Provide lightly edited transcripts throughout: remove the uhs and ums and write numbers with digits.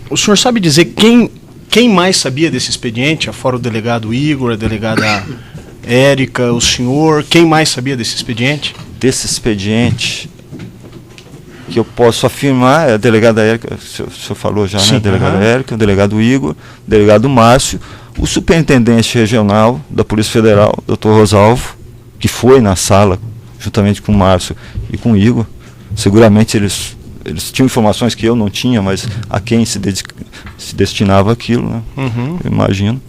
O senhor sabe dizer quem mais sabia desse expediente, fora o delegado Igor, a delegada Érica, o senhor, quem mais sabia desse expediente? Desse expediente, que eu posso afirmar, é a delegada Érica, o senhor falou já, sim, né? A delegada Érica, o delegado Igor, o delegado Márcio, o superintendente regional da Polícia Federal, Dr. Rosalvo, que foi na sala, juntamente com o Márcio e com o Igor. Seguramente eles tinham informações que eu não tinha, mas a quem se destinava aquilo, né? Eu imagino.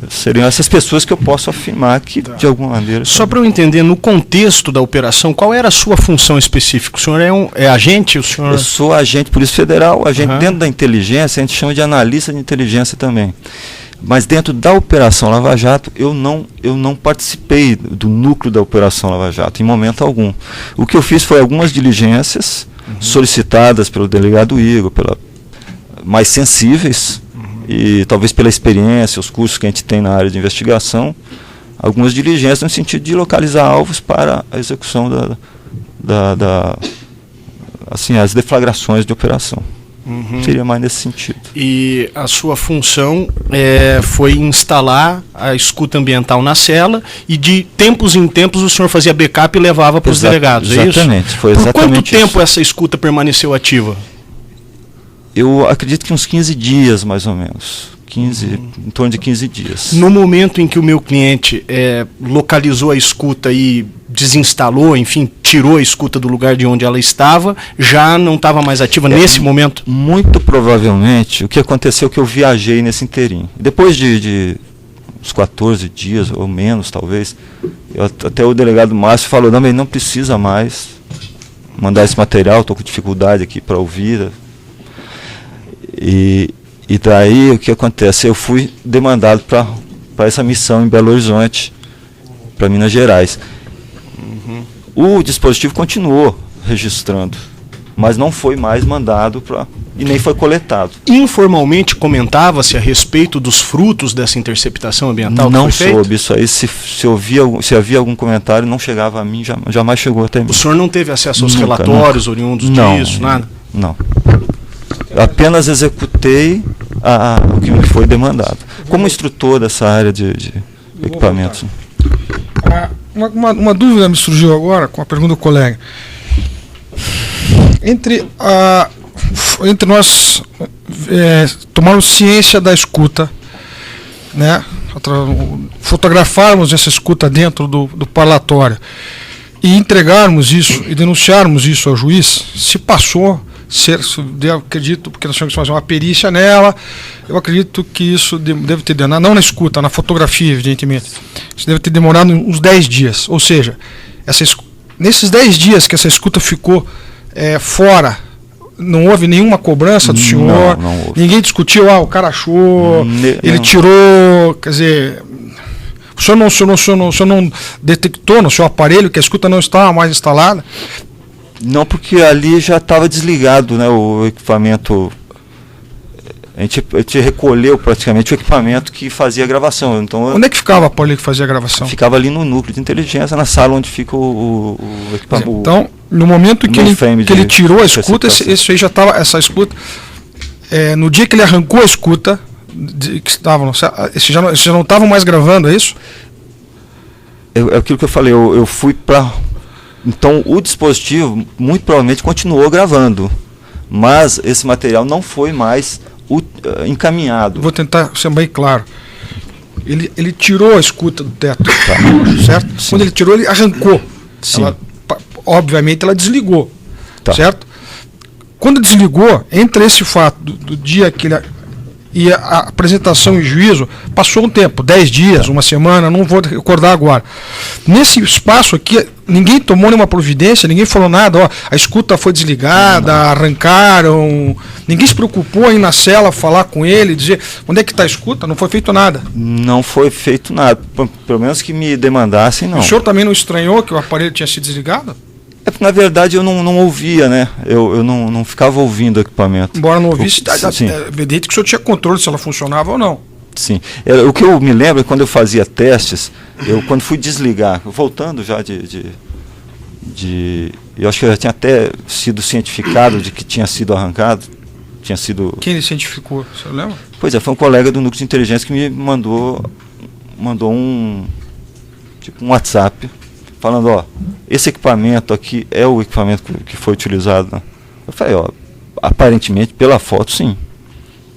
Seriam essas pessoas que eu posso afirmar que, de alguma maneira... Só para eu entender, no contexto da operação, qual era a sua função específica? O senhor é agente? O senhor... Eu sou agente Polícia Federal, agente dentro da inteligência, a gente chama de analista de inteligência também. Mas dentro da Operação Lava Jato, eu não participei do núcleo da Operação Lava Jato, em momento algum. O que eu fiz foi algumas diligências solicitadas pelo delegado Igor, mais sensíveis, e talvez pela experiência, os cursos que a gente tem na área de investigação, algumas diligências no sentido de localizar alvos para a execução as deflagrações de operação. Seria mais nesse sentido. E a sua função foi instalar a escuta ambiental na cela e de tempos em tempos o senhor fazia backup e levava para os delegados, é isso? Exatamente, foi exatamente isso. Por quanto tempo essa escuta permaneceu ativa? Eu acredito que uns 15 dias, mais ou menos. Em torno de 15 dias. No momento em que o meu cliente localizou a escuta e desinstalou, enfim, tirou a escuta do lugar de onde ela estava, já não estava mais ativa nesse momento? Muito provavelmente, o que aconteceu é que eu viajei nesse inteirinho. Depois de uns 14 dias, ou menos talvez, até o delegado Márcio falou, não precisa mais mandar esse material, estou com dificuldade aqui para ouvir. E daí o que acontece? Eu fui demandado para essa missão em Belo Horizonte, para Minas Gerais. O dispositivo continuou registrando, mas não foi mais mandado e nem foi coletado. Informalmente comentava-se a respeito dos frutos dessa interceptação ambiental? Não soube isso aí. Se havia algum comentário, não chegava a mim, jamais chegou até mim. O senhor não teve acesso aos relatórios oriundos disso, nada? Não. Eu apenas executei o que me foi demandado. Como instrutor dessa área de equipamentos. Uma dúvida me surgiu agora com a pergunta do colega. Entre nós tomarmos ciência da escuta, né, fotografarmos essa escuta dentro do parlatório e entregarmos isso e denunciarmos isso ao juiz, se passou... eu acredito, porque nós temos que fazer uma perícia nela, eu acredito que isso deve ter demorado, não na escuta, na fotografia, evidentemente, isso deve ter demorado uns 10 dias, ou seja, nesses 10 dias que essa escuta ficou fora, não houve nenhuma cobrança do senhor, não houve. Ninguém discutiu, o cara achou, ele tirou, quer dizer, o senhor não detectou no seu aparelho que a escuta não estava mais instalada? Não, porque ali já estava desligado, né, o equipamento. A gente recolheu praticamente o equipamento que fazia a gravação. Então, onde é que ficava o aparelho que fazia a gravação? Ficava ali no núcleo de inteligência, na sala onde fica o equipamento. Então, no momento que ele tirou a escuta, essa escuta, no dia que ele arrancou a escuta, esses já não estavam mais gravando, é isso? É aquilo que eu falei, eu fui para... Então, o dispositivo, muito provavelmente, continuou gravando, mas esse material não foi mais encaminhado. Vou tentar ser bem claro. Ele tirou a escuta do teto, certo? Sim. Quando ele tirou, ele arrancou. Obviamente, ela desligou, certo? Quando desligou, entre esse fato do dia que ele... e a apresentação em juízo, passou um tempo, 10 dias, uma semana, não vou recordar agora. Nesse espaço aqui, ninguém tomou nenhuma providência, ninguém falou nada, a escuta foi desligada, arrancaram, ninguém se preocupou em ir na cela falar com ele, dizer onde é que está a escuta, não foi feito nada. Não foi feito nada, pelo menos que me demandassem, não. O senhor também não estranhou que o aparelho tinha sido desligado? É porque, na verdade, eu não ouvia, né? Eu não ficava ouvindo o equipamento. Embora não ouvisse, é evidente que o senhor tinha controle se ela funcionava ou não. Sim. O que eu me lembro é quando eu fazia testes, quando fui desligar, voltando já de eu acho que eu já tinha até sido cientificado de que tinha sido arrancado. Tinha sido... Quem ele cientificou? Você lembra? Pois é, foi um colega do núcleo de inteligência que me mandou um WhatsApp falando, ó, esse equipamento aqui é o equipamento que foi utilizado, né? Eu falei, ó, aparentemente pela foto sim,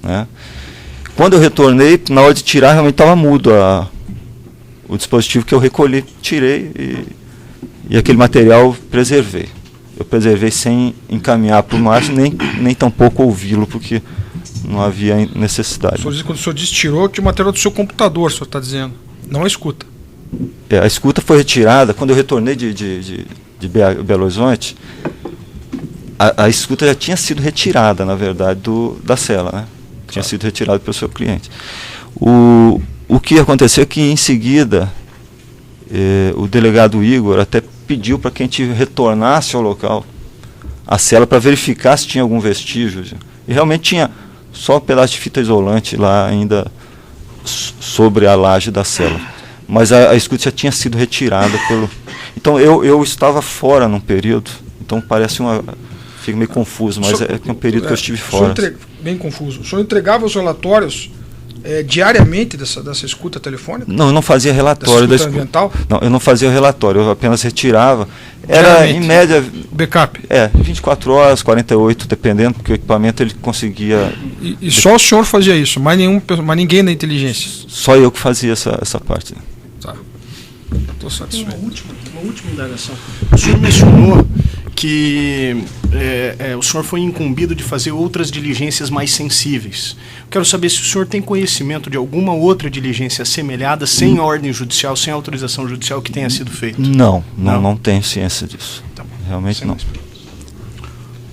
né? Quando eu retornei, na hora de tirar, realmente estava mudo o dispositivo que eu recolhi, tirei e aquele material preservei. Eu preservei sem encaminhar para o Márcio, nem tampouco ouvi-lo, porque não havia necessidade. Quando o senhor disse tirou, que o material do seu computador, o senhor está dizendo, não a escuta. A escuta foi retirada, quando eu retornei de Belo Horizonte, a escuta já tinha sido retirada, na verdade, da cela, né? Tinha sido retirada pelo seu cliente. O que aconteceu é que, em seguida, o delegado Igor até pediu para que a gente retornasse ao local, a cela, para verificar se tinha algum vestígio. E realmente tinha só um pedaço de fita isolante lá ainda sobre a laje da cela. Mas a escuta já tinha sido retirada pelo... Então eu estava fora num período, então parece fica meio confuso, mas é um período que eu estive fora. Bem confuso. O senhor entregava os relatórios diariamente dessa escuta telefônica? Não, eu não fazia relatório da escuta ambiental? Não, eu não fazia o relatório, eu apenas retirava. Era, em média... Backup? 24 horas, 48, dependendo, porque o equipamento ele conseguia... E só o senhor fazia isso? Mais ninguém da inteligência? Só eu que fazia essa parte. Tá. Estou satisfeito. Uma última indagação. O senhor mencionou que o senhor foi incumbido de fazer outras diligências mais sensíveis. Quero saber se o senhor tem conhecimento de alguma outra diligência assemelhada, sem ordem judicial, sem autorização judicial, que tenha sido feito. Não tenho ciência disso. Tá bom. Realmente Sem não.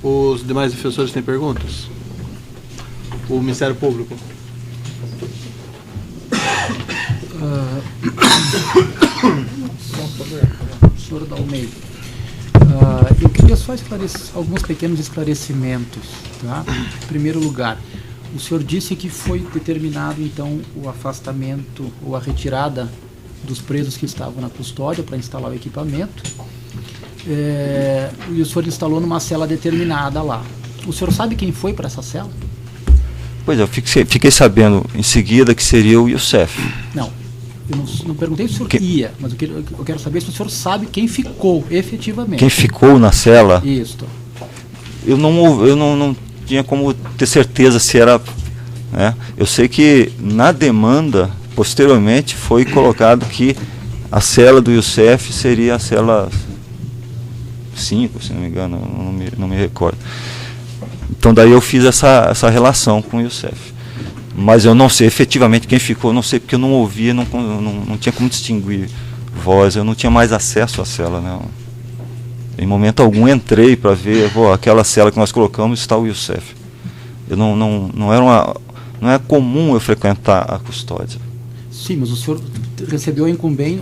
Os demais defensores têm perguntas? O Ministério Público. Senhor Dalmeida, eu queria só alguns pequenos esclarecimentos, tá? Em primeiro lugar, o senhor disse que foi determinado então o afastamento ou a retirada dos presos que estavam na custódia para instalar o equipamento, e o senhor instalou numa cela determinada lá. O senhor sabe quem foi para essa cela? Pois é, eu fiquei sabendo em seguida que seria o Youssef. Não. Eu não perguntei se o senhor ia, mas eu quero saber se o senhor sabe quem ficou efetivamente. Quem ficou na cela? Isso. Eu não tinha como ter certeza se era... Né? Eu sei que na demanda, posteriormente, foi colocado que a cela do Youssef seria a cela 5, se não me engano, não me recordo. Então daí eu fiz essa relação com o Youssef. Mas eu não sei efetivamente quem ficou, não sei, porque eu não ouvia, não tinha como distinguir voz, eu não tinha mais acesso à cela, né? Em momento algum entrei para ver, aquela cela que nós colocamos está o Youssef. Não é comum eu frequentar a custódia. Sim, mas o senhor recebeu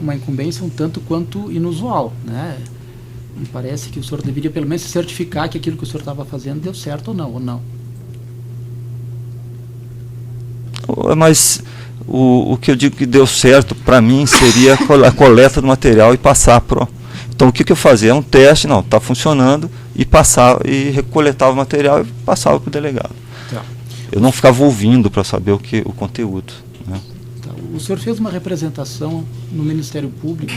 uma incumbência um tanto quanto inusual, né? Me parece que o senhor deveria pelo menos certificar que aquilo que o senhor estava fazendo deu certo ou não. Mas o que eu digo que deu certo para mim seria a coleta do material e passar pro. Então o que eu fazia? Um teste, está funcionando, e recoletava o material e passava para o delegado. Tá. Eu não ficava ouvindo para saber o conteúdo. Né? Tá. O senhor fez uma representação no Ministério Público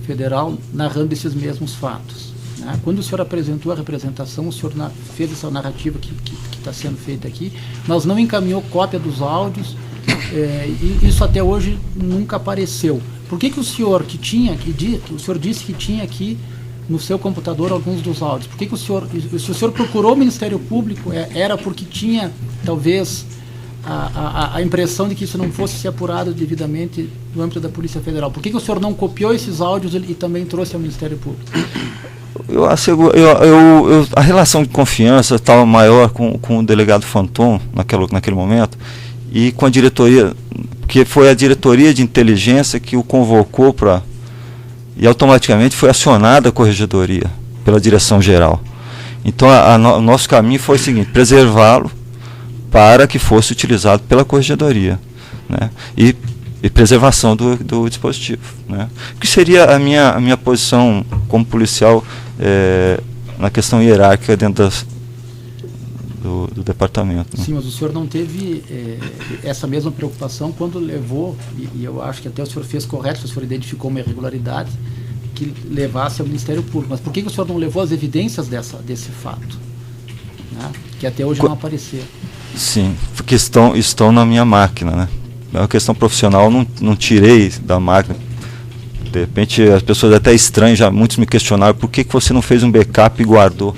Federal narrando esses mesmos fatos. Né? Quando o senhor apresentou a representação, o senhor fez essa narrativa que está sendo feita aqui, mas não encaminhou cópia dos áudios, e isso até hoje nunca apareceu. Por que o senhor o senhor disse que tinha aqui no seu computador alguns dos áudios? Por que o senhor, se o senhor procurou o Ministério Público, era porque tinha talvez a impressão de que isso não fosse ser apurado devidamente no âmbito da Polícia Federal? Por que o senhor não copiou esses áudios e também trouxe ao Ministério Público? A relação de confiança estava maior com o delegado Fanton naquele momento, e com a diretoria, que foi a diretoria de inteligência que o convocou e automaticamente foi acionada a corregedoria pela direção geral. Então o nosso caminho foi o seguinte: preservá-lo para que fosse utilizado pela corregedoria, né? E preservação do dispositivo, né? Que seria a minha posição como policial na questão hierárquica dentro do departamento. Né? Sim, mas o senhor não teve essa mesma preocupação quando levou, e eu acho que até o senhor fez correto, se o senhor identificou uma irregularidade, que levasse ao Ministério Público. Mas por que o senhor não levou as evidências desse fato? Né? Que até hoje não apareceram. Sim, porque estão na minha máquina, né? É uma questão profissional, não tirei da máquina. De repente as pessoas até estranham, já muitos me questionaram por que você não fez um backup e guardou.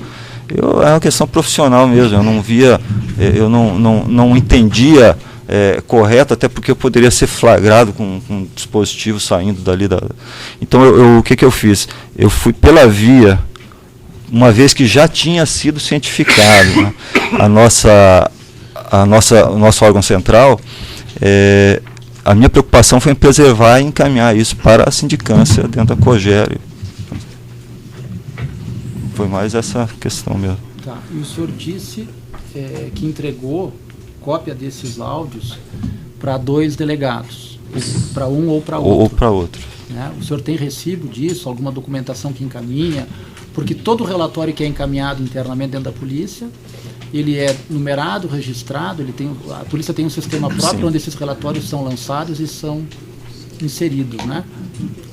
É uma questão profissional mesmo, eu não via, eu não entendia correto, até porque eu poderia ser flagrado com um dispositivo saindo dali. Então o que eu fiz? Eu fui pela via, uma vez que já tinha sido cientificado, né? O nosso órgão central, a minha preocupação foi em preservar e encaminhar isso para a sindicância dentro da COGER. Foi mais essa questão mesmo. Tá. E o senhor disse que entregou cópia desses áudios para 2 delegados, para um ou para outro. Ou para outro. Né? O senhor tem recibo disso, alguma documentação que encaminha? Porque todo relatório que é encaminhado internamente dentro da polícia, ele é numerado, registrado, a polícia tem um sistema próprio. Sim. Onde esses relatórios são lançados e são inseridos, né?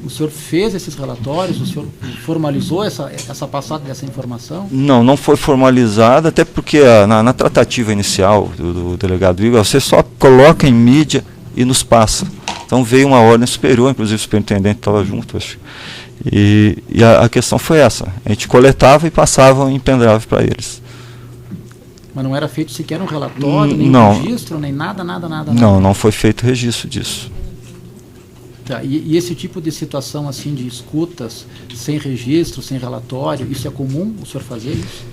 O senhor fez esses relatórios, o senhor formalizou essa passada dessa informação? Não foi formalizada, até porque na tratativa inicial do delegado Igor, você só coloca em mídia e nos passa. Então veio uma ordem superior, inclusive o superintendente estava junto, acho. E a questão foi essa, a gente coletava e passava em pendrive para eles. Mas não era feito sequer um relatório, nem registro, nem nada? Não foi feito registro disso. Tá, e esse tipo de situação assim de escutas sem registro, sem relatório, isso é comum o senhor fazer isso?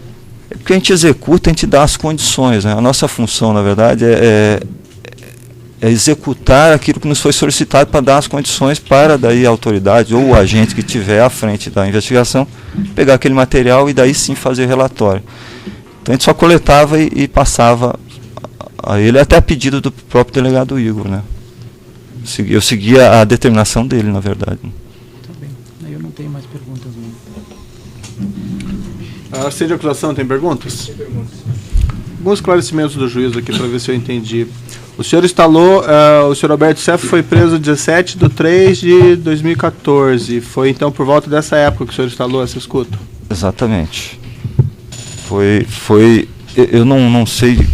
É porque a gente executa, a gente dá as condições, né? A nossa função, na verdade, é executar aquilo que nos foi solicitado para dar as condições para daí a autoridade ou o agente que estiver à frente da investigação pegar aquele material e daí sim fazer relatório. Então a gente só coletava e passava a ele, até a pedido do próprio delegado Igor, né? Eu seguia a determinação dele, na verdade. Tá bem. Eu não tenho mais perguntas, não. A assistente de acusação tem perguntas? Tem perguntas. Alguns esclarecimentos do juiz aqui, para ver se eu entendi. O senhor instalou, o senhor Alberto Seff foi preso 17/3/2014. Foi então por volta dessa época que o senhor instalou essa escuta? Exatamente. Eu não sei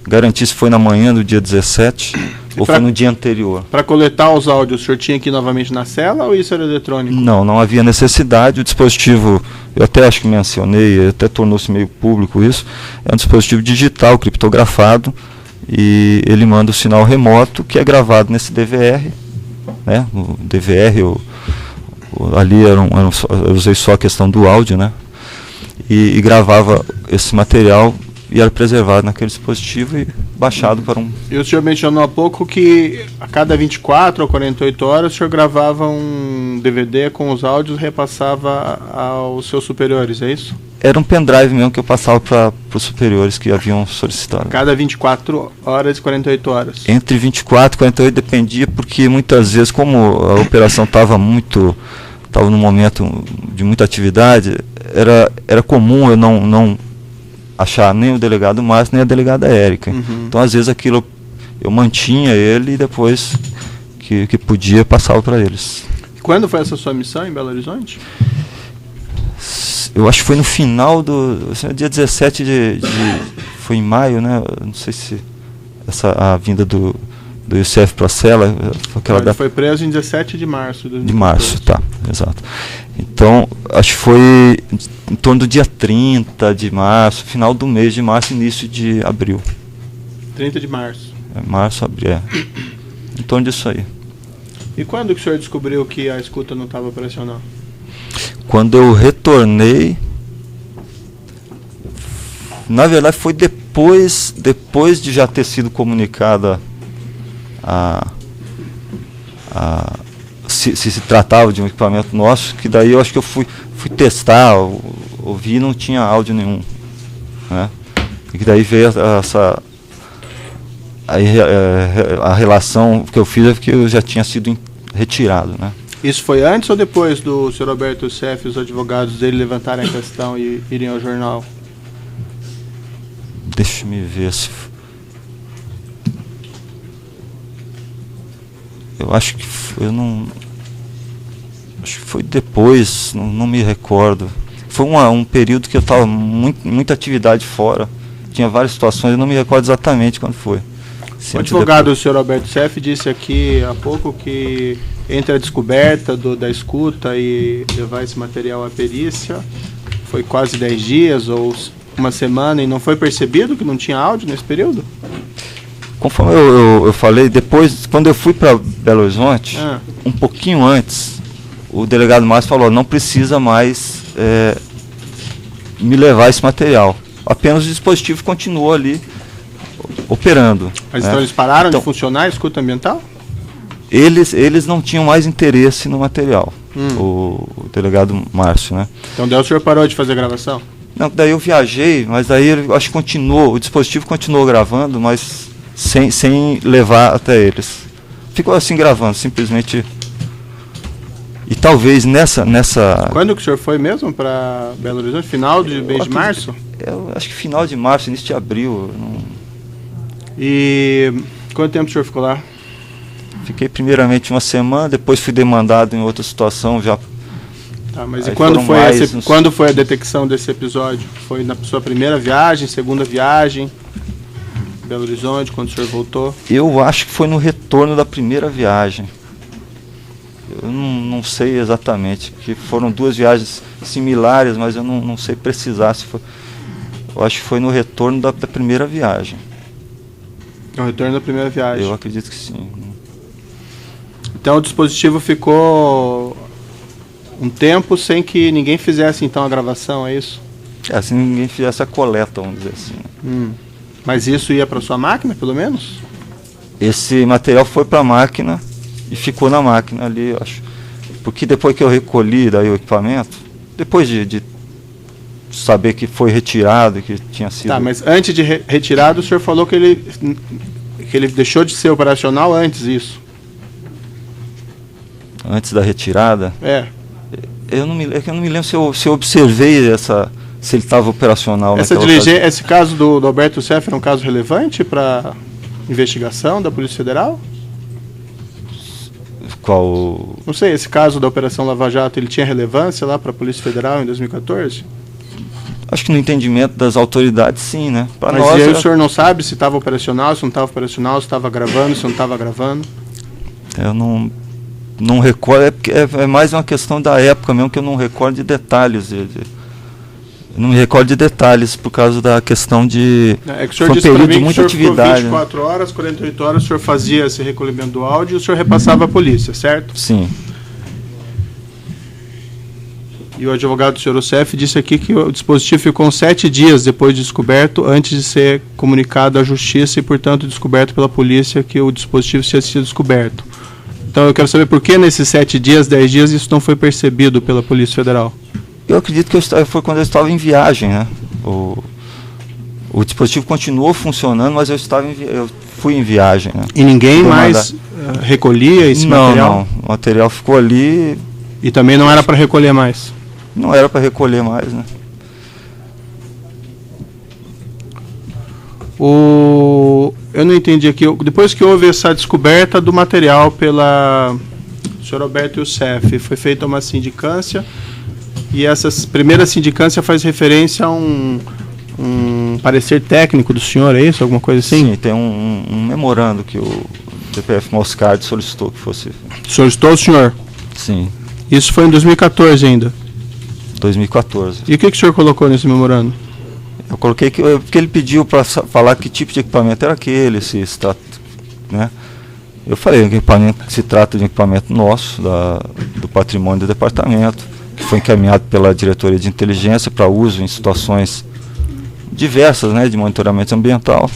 garantir se foi na manhã do dia 17 ou foi no dia anterior. Para coletar os áudios, o senhor tinha que ir novamente na cela ou isso era eletrônico? Não havia necessidade. O dispositivo, eu até acho que mencionei, até tornou-se meio público isso, é um dispositivo digital, criptografado, e ele manda o sinal remoto que é gravado nesse DVR, né? O DVR, ali eu usei só a questão do áudio, né? E gravava esse material e era preservado naquele dispositivo e baixado para um... E o senhor mencionou há pouco que a cada 24 ou 48 horas o senhor gravava um DVD com os áudios e repassava aos seus superiores, é isso? Era um pendrive mesmo que eu passava para os superiores que haviam solicitado. Cada 24 horas e 48 horas? Entre 24 e 48 dependia, porque muitas vezes, como a operação estava num momento de muita atividade, era comum eu não achar nem o delegado Márcio, nem a delegada Érica. Uhum. Então, às vezes, aquilo eu mantinha ele e depois que podia, passava para eles. Quando foi essa sua missão em Belo Horizonte? Eu acho que foi no final dia 17 foi em maio, né? Não sei se a vinda do Youssef para a cela... Ele foi preso em 17 de março. De março, tá, exato. Então, acho que foi em torno do dia 30 de março, final do mês de março, início de abril. 30 de março. Março, abril, em torno disso aí. E quando que o senhor descobriu que a escuta não estava operacional? Quando eu retornei, na verdade foi depois de já ter sido comunicada se tratava de um equipamento nosso, que daí eu acho que eu fui testar, ouvi e não tinha áudio nenhum, né? E que daí veio a relação que eu fiz é que eu já tinha sido retirado, né? Isso foi antes ou depois do senhor Alberto Youssef e os advogados dele levantarem a questão e irem ao jornal? Deixa me ver se... Eu acho que acho que foi depois, não me recordo. Foi um período que eu estava muita atividade fora. Tinha várias situações, eu não me recordo exatamente quando foi. O advogado do senhor Alberto Youssef disse aqui há pouco que entre a descoberta da escuta e levar esse material à perícia foi quase 10 dias ou uma semana e não foi percebido que não tinha áudio nesse período? Conforme eu falei, depois, quando eu fui para Belo Horizonte, um pouquinho antes, o delegado Márcio falou, não precisa mais me levar esse material. Apenas o dispositivo continuou ali operando. Mas então eles pararam de funcionar a escuta ambiental? Eles não tinham mais interesse no material, o delegado Márcio, né? Então daí o senhor parou de fazer a gravação? Não, daí eu viajei, mas daí eu acho que o dispositivo continuou gravando, mas sem levar até eles. Ficou assim gravando, simplesmente. E talvez nessa... Quando que o senhor foi mesmo para Belo Horizonte? Final de mês de março? Eu acho que final de março, início de abril. E quanto tempo o senhor ficou lá? Fiquei primeiramente uma semana, depois fui demandado em outra situação já. Tá, mas e quando foi a detecção desse episódio? Foi na sua primeira viagem, segunda viagem? Belo Horizonte, quando o senhor voltou? Eu acho que foi no retorno da primeira viagem. Eu não sei exatamente, porque foram 2 viagens similares, mas eu não sei precisar se foi. Eu acho que foi no retorno da primeira viagem. No retorno da primeira viagem? Eu acredito que sim. Então o dispositivo ficou um tempo sem que ninguém fizesse então a gravação, é isso? Se ninguém fizesse a coleta, vamos dizer assim. Mas isso ia para sua máquina, pelo menos? Esse material foi para a máquina e ficou na máquina ali, eu acho. Porque depois que eu recolhi daí o equipamento, depois de saber que foi retirado, que tinha sido... Tá, mas antes de retirado, o senhor falou que ele deixou de ser operacional antes disso. Antes da retirada? Eu não me lembro se eu observei se ele estava operacional. Esse caso do Alberto Youssef era um caso relevante para investigação da Polícia Federal? Qual? Não sei, esse caso da Operação Lava Jato, ele tinha relevância lá para a Polícia Federal em 2014? Acho que no entendimento das autoridades, sim, né? Mas nós, o senhor não sabe se estava operacional, se não estava operacional, se estava gravando, se não estava gravando? Eu não recordo, é mais uma questão da época mesmo, que eu não recordo de detalhes. Eu não me recordo de detalhes por causa da questão de... É que o senhor disse para mim que o senhor ficou 24 horas, 48 horas, o senhor fazia esse recolhimento do áudio e o senhor repassava à polícia, certo? Sim. E o advogado do senhor Youssef disse aqui que o dispositivo ficou 7 dias depois de descoberto, antes de ser comunicado à justiça e, portanto, descoberto pela polícia que o dispositivo tinha sido descoberto. Então eu quero saber por que nesses 7 dias, 10 dias, isso não foi percebido pela Polícia Federal. Eu acredito que foi quando eu estava em viagem, né? O dispositivo continuou funcionando, mas eu fui em viagem, né? E ninguém mais recolhia esse material? Não, o material ficou ali. E também não era para recolher mais? Não era para recolher mais, né? Eu não entendi aqui. Depois que houve essa descoberta do material pela senhor Alberto Youssef, foi feita uma sindicância e essa primeira sindicância faz referência a um parecer técnico do senhor, é isso? Alguma coisa assim? Sim, tem um memorando que o DPF Moscardi solicitou que fosse... Solicitou o senhor? Sim. Isso foi em 2014 ainda? 2014. E o que o senhor colocou nesse memorando? Eu coloquei porque ele pediu para falar que tipo de equipamento era aquele, né? Eu falei que se trata de um equipamento nosso, do patrimônio do departamento, que foi encaminhado pela diretoria de inteligência para uso em situações diversas, né, de monitoramento ambiental.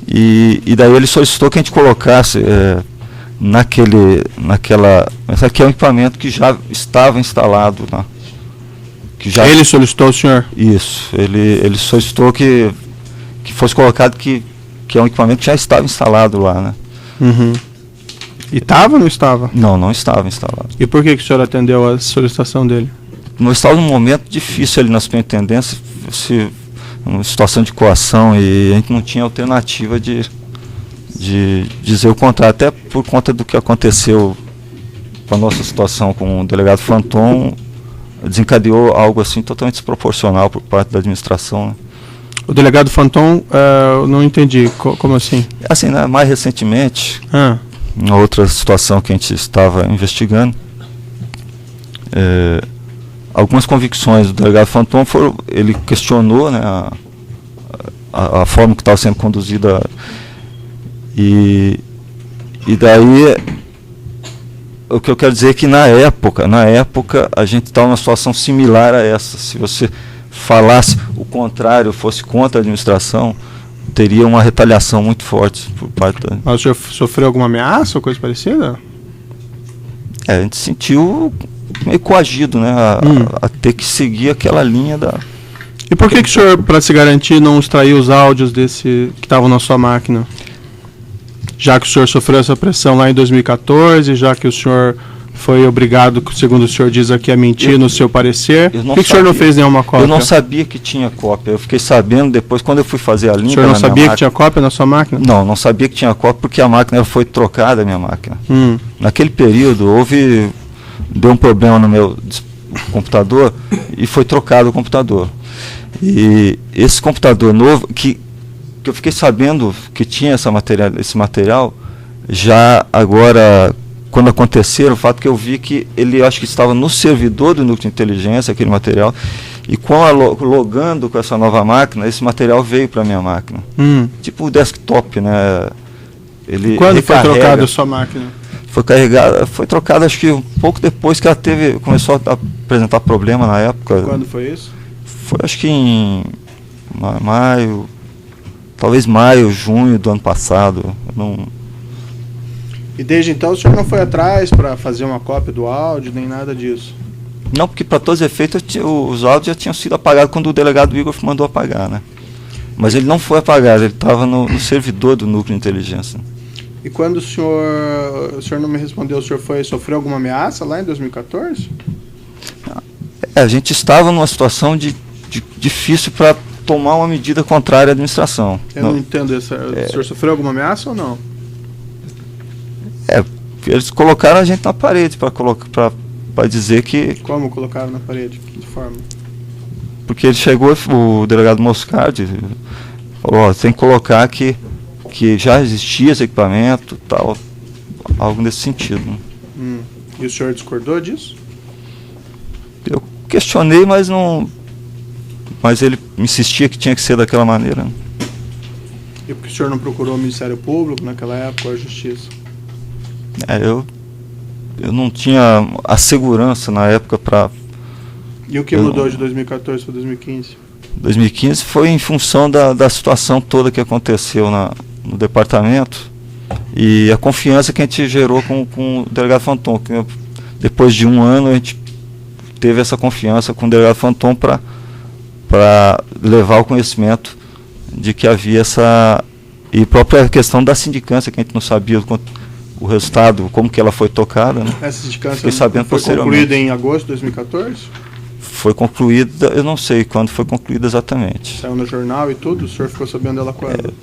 E daí ele solicitou que a gente colocasse esse aqui é um equipamento que já estava instalado, né? Ele solicitou o senhor? Isso, ele solicitou que fosse colocado que é um equipamento que já estava instalado lá, né? Uhum. E estava ou não estava? Não, não estava instalado. E por que o senhor atendeu a solicitação dele? Nós estávamos num momento difícil ali na superintendência, uma situação de coação, e a gente não tinha alternativa de dizer o contrário, até por conta do que aconteceu com a nossa situação com o delegado Fanton, desencadeou algo assim totalmente desproporcional por parte da administração, né? O delegado Fanton, não entendi, como assim? Assim, né, mais recentemente, uma outra situação que a gente estava investigando, algumas convicções do delegado Fanton foram, ele questionou, né, a forma que estava sendo conduzida, e daí o que eu quero dizer é que na época a gente estava numa situação similar a essa. Se você falasse o contrário, fosse contra a administração, teria uma retaliação muito forte por parte da... Mas o senhor sofreu alguma ameaça ou coisa parecida? A gente se sentiu meio coagido, né, a ter que seguir aquela linha da... E por que o senhor, para se garantir, não extraiu os áudios desse que estavam na sua máquina? Já que o senhor sofreu essa pressão lá em 2014, já que o senhor foi obrigado, segundo o senhor diz aqui, a mentir no seu parecer, por que o senhor não fez nenhuma cópia? Eu não sabia que tinha cópia, eu fiquei sabendo depois, quando eu fui fazer a limpa. O senhor não sabia que tinha cópia na sua máquina? Não sabia que tinha cópia, porque a máquina foi trocada, a minha máquina. Naquele período, deu um problema no meu computador e foi trocado o computador. E esse computador novo, que eu fiquei sabendo que tinha esse material, já agora, quando aconteceu, o fato que eu vi que ele, acho que estava no servidor do núcleo de inteligência, aquele material, e logando com essa nova máquina, esse material veio para a minha máquina. Tipo o desktop, né? Ele quando foi trocada a sua máquina? Foi trocada acho que um pouco depois que ela começou a apresentar problema na época. Quando foi isso? Foi acho que em maio, talvez maio, junho do ano passado. E desde então o senhor não foi atrás para fazer uma cópia do áudio, nem nada disso? Não, porque para todos os efeitos os áudios já tinham sido apagados quando o delegado Igor mandou apagar, né? Mas ele não foi apagado, ele estava no servidor do núcleo de inteligência. E quando o senhor não me respondeu, o senhor sofreu alguma ameaça lá em 2014? A gente estava numa situação difícil para tomar uma medida contrária à administração. Eu não entendo isso. O senhor sofreu alguma ameaça ou não? Eles colocaram a gente na parede para dizer que... Como colocaram na parede? De que forma? Porque ele chegou, o delegado Moscardi falou, tem que colocar que já existia esse equipamento, tal, algo nesse sentido. Né? E o senhor discordou disso? Eu questionei, mas ele insistia que tinha que ser daquela maneira. Né? E por que o senhor não procurou o Ministério Público naquela época, ou a Justiça? Eu não tinha a segurança na época para... E o que mudou de 2014 para 2015? 2015 foi em função da situação toda que aconteceu no departamento e a confiança que a gente gerou com o delegado Fanton. Que depois de um ano a gente teve essa confiança com o delegado Fanton para levar o conhecimento de que havia essa... E a própria questão da sindicância, que a gente não sabia o resultado, como que ela foi tocada. Né? Essa sindicância foi concluída em agosto de 2014? Foi concluída, eu não sei quando foi concluída exatamente. Saiu no jornal e tudo? O senhor ficou sabendo dela quando?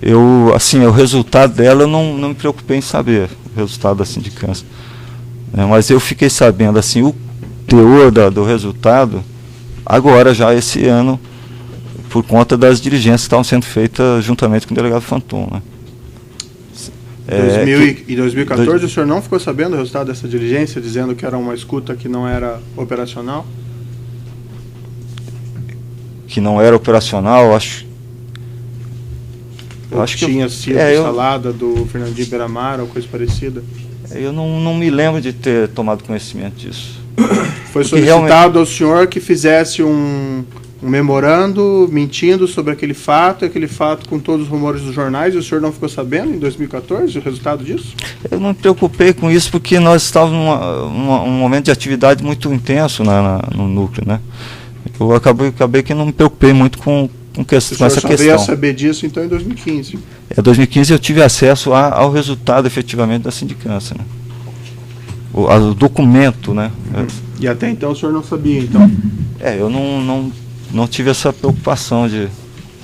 O resultado dela eu não me preocupei em saber, o resultado da sindicância. Mas eu fiquei sabendo, assim, o teor do resultado, agora já esse ano, por conta das diligências que estavam sendo feitas juntamente com o delegado Fanton. Né? Em 2014 o senhor não ficou sabendo o resultado dessa diligência, dizendo que era uma escuta que não era operacional? Que não era operacional, acho que tinha sido instalada do Fernandinho Beiramar ou coisa parecida? Eu não me lembro de ter tomado conhecimento disso. Foi solicitado ao senhor que fizesse um memorando mentindo sobre aquele fato com todos os rumores dos jornais, e o senhor não ficou sabendo em 2014 o resultado disso? Eu não me preocupei com isso porque nós estávamos num momento de atividade muito intenso no núcleo, né? Eu acabei que não me preocupei muito com com essa O senhor só veio a questão. saber disso, então, em 2015. Em 2015 eu tive acesso ao resultado, efetivamente, da sindicância, né? O documento, né? E até então o senhor não sabia, então? Eu não tive essa preocupação de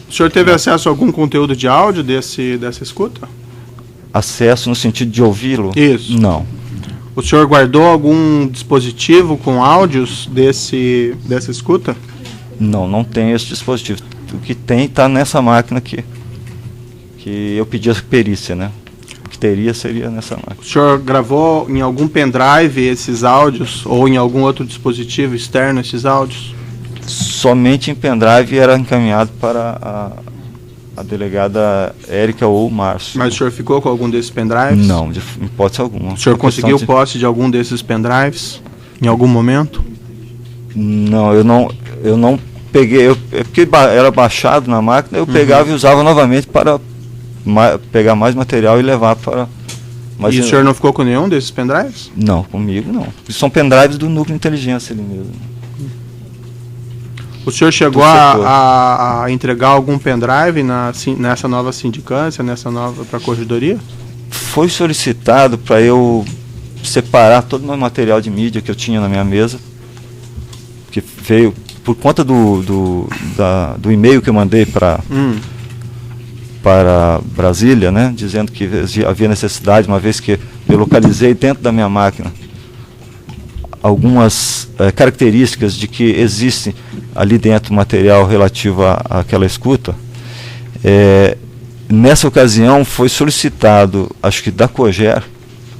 O senhor teve acesso a algum conteúdo de áudio dessa escuta? acesso no sentido de ouvi-lo. Isso. Não. O senhor guardou algum dispositivo com áudios dessa escuta? Não tem esse dispositivo. O que tem está nessa máquina aqui, que eu pedi a perícia, né? O que teria seria nessa máquina. O senhor gravou em algum pendrive esses áudios ou em algum outro dispositivo externo esses áudios? Somente em pendrive era encaminhado para a delegada Érica ou o Márcio. Mas o senhor ficou com algum desses pendrives? Não, de hipótese alguma. O senhor Por questão conseguiu posse de algum desses pendrives em algum momento? Não, eu não peguei, porque era baixado na máquina, eu pegava e usava novamente para pegar mais material e levar para... Mas E o senhor não ficou com nenhum desses pendrives? Não, comigo não. São pendrives do núcleo de inteligência ali mesmo. O senhor chegou a entregar algum pendrive nessa nova sindicância, para a corregedoria? Foi solicitado para eu separar todo o meu material de mídia que eu tinha na minha mesa, que veio por conta do e-mail que eu mandei para Brasília, né, dizendo que havia necessidade, uma vez que eu localizei dentro da minha máquina algumas características de que existe ali dentro material relativo àquela escuta. Nessa ocasião foi solicitado, acho que da COGER,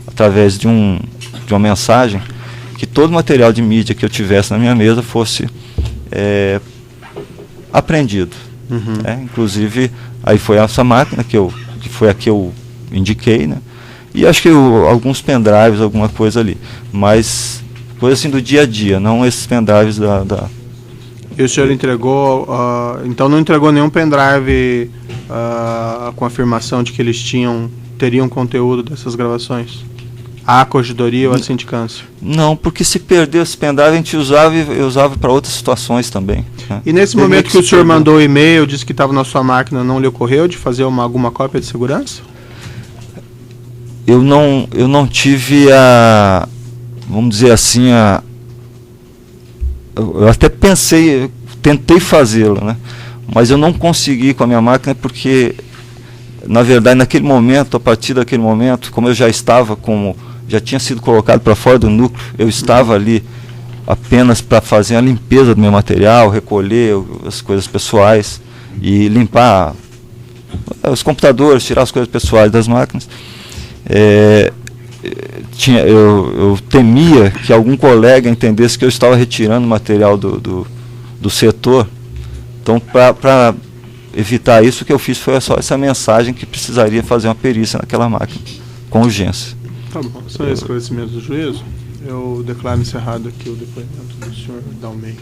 através de uma mensagem, que todo o material de mídia que eu tivesse na minha mesa fosse apreendido. Inclusive, aí foi essa máquina que foi a que eu indiquei, né? E acho que alguns pendrives, alguma coisa ali. Mas coisa assim do dia a dia, não esses pendrives da... E o senhor entregou, então não entregou nenhum pendrive com afirmação de que eles teriam conteúdo dessas gravações? À corregedoria ou à sindicância? Não, porque se perder esse pendrive, a gente usava para outras situações também, né? E nesse momento que o senhor mandou o e-mail, disse que estava na sua máquina, não lhe ocorreu de fazer alguma cópia de segurança? Eu não tive vamos dizer assim, eu até tentei fazê-lo, né? Mas eu não consegui com a minha máquina porque, na verdade, naquele momento, a partir daquele momento, como eu já tinha sido colocado para fora do núcleo, eu estava ali apenas para fazer a limpeza do meu material, recolher as coisas pessoais e limpar os computadores, tirar as coisas pessoais das máquinas. Eu temia que algum colega entendesse que eu estava retirando material do setor. Então, para evitar isso, o que eu fiz foi só essa mensagem que precisaria fazer uma perícia naquela máquina, com urgência. Tá bom, são esclarecimentos do juízo. Eu declaro encerrado aqui o depoimento do senhor Dalmei.